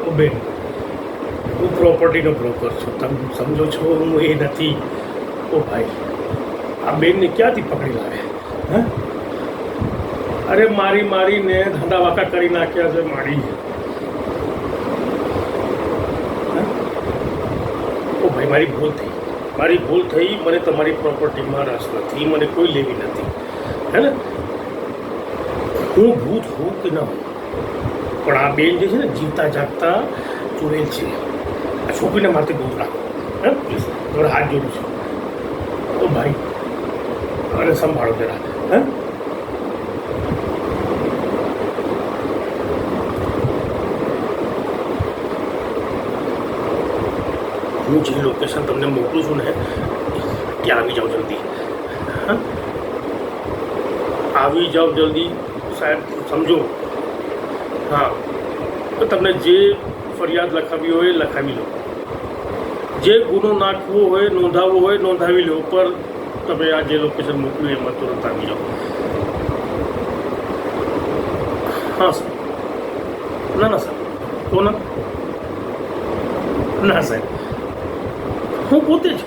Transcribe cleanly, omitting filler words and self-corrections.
ઓ બેન, હું પ્રોપર્ટીનો બ્રોકર છું, તમે સમજો છો હું એ નથી. ઓ ભાઈ, આ બેનને ક્યાંથી પકડી લાવે? હા, અરે મારીને ધંધા વાકા કરી નાખ્યા છે મારી. ઓ ભાઈ, મારી ભૂલ થઈ. મને તમારી પ્રોપર્ટીમાં રસ નથી, મને કોઈ લેવી નથી, હે ને? હું ભૂત હોઉં કે ના હોઉં, પણ આ બેન જે છે ને જીવતા જાગતા ચૂડેલ છે. આ છોકરીને મારથી દૂર રાખો, હે પ્લીઝ, તમારા હાથ જોડું છું. તો ભાઈ, અને સંભાળો જરા, હે? હું જે લોકેશન તમને મોકલું છું ને ત્યાં આવી જાઓ જલ્દી. હા, આવી જાઓ જલ્દી સાહેબ, સમજો. હા, તો તમને જે ફરિયાદ લખાવી હોય લખાવી લો, જે ગુનો નાખવો હોય નોંધાવવો હોય નોંધાવી લો, પર તમે આ જે લોકેશન મોકલ્યું એમાં તુરંત આવી જાઓ. હા સર. ના સર, કોના? ના સાહેબ, હું પોતે જ